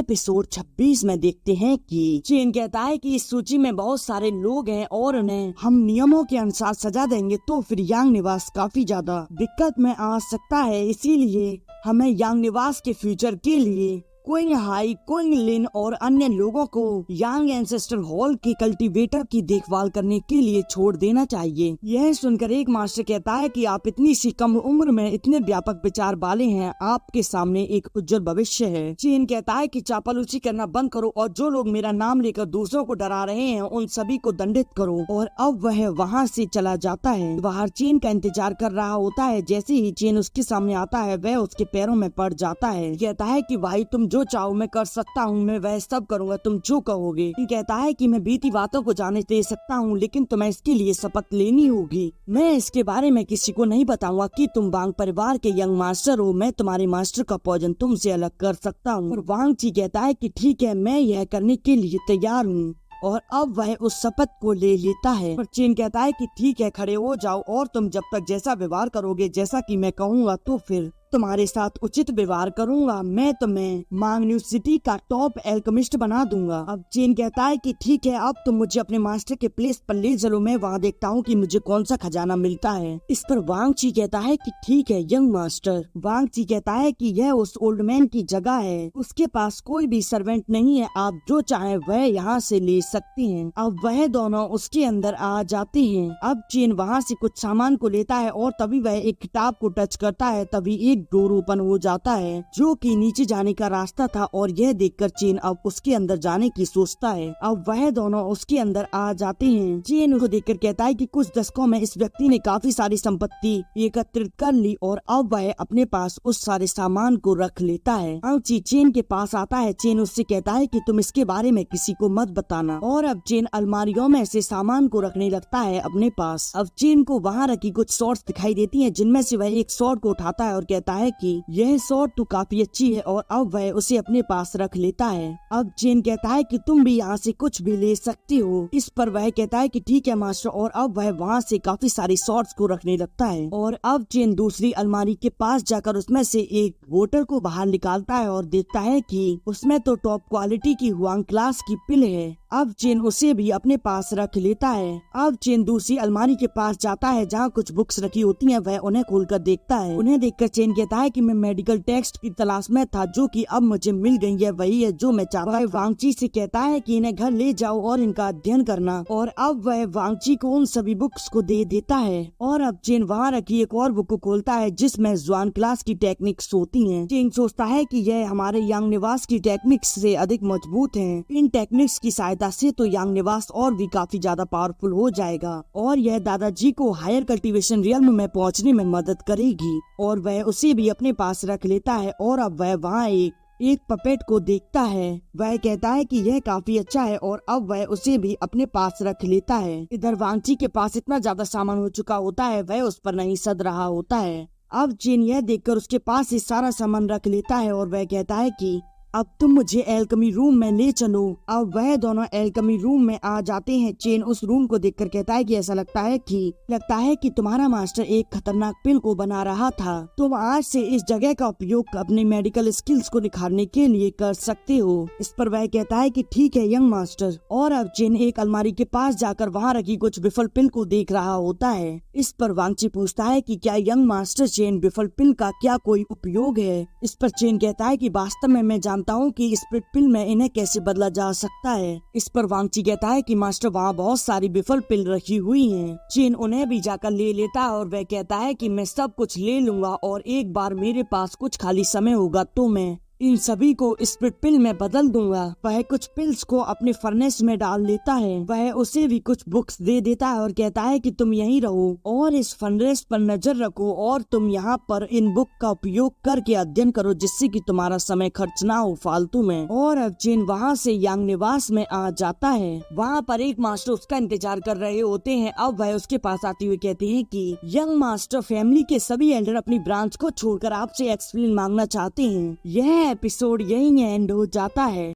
Episode 26 में देखते हैं कि चेन कहता है कि इस सूची में बहुत सारे लोग हैं और उन्हें हम नियमों के अनुसार सजा देंगे तो फिर यांग निवास काफी ज्यादा दिक्कत में आ सकता है, इसीलिए हमें यांग निवास के फ्यूचर के लिए क्विंग हाई, क्विंग लिन और अन्य लोगों को यांग एंसेस्टर हॉल के कल्टीवेटर की देखभाल करने के लिए छोड़ देना चाहिए। यह सुनकर एक मास्टर कहता है कि आप इतनी सी कम उम्र में इतने व्यापक विचार वाले हैं, आपके सामने एक उज्जवल भविष्य है। चेन कहता है कि चापलूसी करना बंद करो और जो लोग मेरा नाम लेकर दूसरों को डरा रहे हैं उन सभी को दंडित करो। और अब वह वहाँ से चला जाता है। बाहर चेन का इंतजार कर रहा होता है। जैसे ही चेन उसके सामने आता है वह उसके पैरों में पड़ जाता है। कहता है कि भाई तुम जो चाहो मैं कर सकता हूँ, मैं वह सब करूँगा, तुम जो कहोगे। कहता है कि मैं बीती बातों को जाने दे सकता हूँ लेकिन तुम्हें इसके लिए शपथ लेनी होगी। मैं इसके बारे में किसी को नहीं बताऊंगा कि तुम वांग परिवार के यंग मास्टर हो। मैं तुम्हारे मास्टर का पॉइजन तुमसे अलग कर सकता हूँ। और वांग ची कहता है कि ठीक है, मैं यह करने के लिए तैयार हूँ। और अब वह उस शपथ को ले लेता है। पर चेन कहता है कि ठीक है, खड़े हो जाओ और तुम जब तक जैसा व्यवहार करोगे, जैसा कि मैं कहूँगा, तो फिर तुम्हारे साथ उचित व्यवहार करूंगा। मैं तुम्हें मांगन्यू सिटी का टॉप एल्केमिस्ट बना दूंगा। अब चेन कहता है कि ठीक है, अब तुम मुझे अपने मास्टर के प्लेस पर ले चलो, मैं वहाँ देखता हूँ कि मुझे कौन सा खजाना मिलता है। इस पर वांग ची कहता है कि ठीक है यंग मास्टर। वांग ची कहता है कि यह उस ओल्ड मैन की जगह है, उसके पास कोई भी सर्वेंट नहीं है, आप जो चाहे वह यहाँ से ले सकते हैं। अब वह दोनों उसके अंदर आ जाते हैं। अब चेन वहाँ से कुछ सामान को लेता है और तभी वह एक किताब को टच करता है। तभी एक डोर ओपन हो जाता है जो कि नीचे जाने का रास्ता था और यह देखकर चेन अब उसके अंदर जाने की सोचता है। अब वह दोनों उसके अंदर आ जाते हैं। चेन उसको देखकर कहता है कि कुछ दशकों में इस व्यक्ति ने काफी सारी संपत्ति एकत्रित कर ली और अब वह अपने पास उस सारे सामान को रख लेता है। अब चेन के पास आता है। चेन उससे कहता है कि तुम इसके बारे में किसी को मत बताना। और अब चेन अलमारियों में से सामान को रखने लगता है अपने पास। अब चेन को वहाँ रखी कुछ शॉर्ट्स दिखाई देती हैं जिनमें से वह एक शॉर्ट को उठाता है और कहता है कि यह शॉर्ट तो काफी अच्छी है और अब वह उसे अपने पास रख लेता है। अब चेन कहता है कि तुम भी यहाँ से कुछ भी ले सकती हो। इस पर वह कहता है कि ठीक है मास्टर। और अब वह वहाँ से काफी सारी शॉर्ट्स को रखने लगता है। और अब चेन दूसरी अलमारी के पास जाकर उसमें से एक बोतल को बाहर निकालता है और देखता है कि उसमें तो टॉप क्वालिटी की हुआंग क्लास की पिल है। अब चेन उसे भी अपने पास रख लेता है। अब चेन दूसरी अलमारी के पास जाता है जहाँ कुछ बुक्स रखी होती हैं। वह उन्हें खोलकर देखता है। उन्हें देखकर चेन कहता है कि मैं मेडिकल टेक्स्ट की तलाश में था जो कि अब मुझे मिल गई है, वही है जो मैं चाहता हूँ। वांग ची से कहता है कि इन्हें घर ले जाओ और इनका अध्ययन करना। और अब वह वांग ची को उन सभी बुक्स को दे देता है। और अब चेन वहाँ रखी एक और बुक को खोलता है जिसमें जुआन क्लास की टेक्निक्स होती हैं। चेन सोचता है कि यह हमारे यांग निवास की टेक्निक्स से अधिक मजबूत हैं। इन टेक्निक्स की सहायता से तो यांग निवास और भी काफी ज्यादा पावरफुल हो जाएगा और यह दादाजी को हायर कल्टीवेशन रियल्म में पहुंचने में मदद करेगी। और वह उसे भी अपने पास रख लेता है। और अब वह वहाँ एक पपेट को देखता है। वह कहता है कि यह काफी अच्छा है और अब वह उसे भी अपने पास रख लेता है। इधर वांग ची के पास इतना ज्यादा सामान हो चुका होता है, वह उस पर नहीं सद रहा होता है। अब चेन यह देखकर उसके पास ही सारा सामान रख लेता है और वह कहता है कि अब तुम मुझे एल्केमी रूम में ले चलो। अब वह दोनों एल्केमी रूम में आ जाते हैं। चेन उस रूम को देखकर कहता है कि ऐसा लगता है कि तुम्हारा मास्टर एक खतरनाक पिल को बना रहा था। तुम आज से इस जगह का उपयोग अपने मेडिकल स्किल्स को निखारने के लिए कर सकते हो। इस पर वह कहता है कि ठीक है यंग मास्टर। और अब चेन एक अलमारी के पास जाकर वहाँ रखी कुछ विफल पिल को देख रहा होता है। इस पर वांग ची पूछता है कि क्या यंग मास्टर चेन विफल पिल का क्या कोई उपयोग है। इस पर चेन कहता है कि वास्तव में मैं जानता हूँ कि स्प्लिट पिल में इन्हें कैसे बदला जा सकता है। इस पर वांग ची कहता है कि मास्टर वहाँ बहुत सारी विफल पिल रखी हुई हैं। चेन उन्हें भी जाकर ले लेता है और वह कहता है कि मैं सब कुछ ले लूंगा और एक बार मेरे पास कुछ खाली समय होगा तो मैं इन सभी को स्प्लिट पिल में बदल दूंगा। वह कुछ पिल्स को अपने फर्नेस में डाल लेता है। वह उसे भी कुछ बुक्स दे देता है और कहता है कि तुम यहीं रहो और इस फर्नेस पर नजर रखो और तुम यहाँ पर इन बुक का उपयोग करके अध्ययन करो जिससे कि तुम्हारा समय खर्च ना हो फालतू में। और अब चेन वहाँ से यांग निवास में आ जाता है। वहाँ पर एक मास्टर उसका इंतजार कर रहे होते हैं। अब वह उसके पास आते हुए कहते हैं कि यंग मास्टर, फैमिली के सभी एल्डर अपनी ब्रांच को छोड़कर आपसे एक्सप्लेन मांगना चाहते हैं। यह एपिसोड यहीं एंड हो जाता है।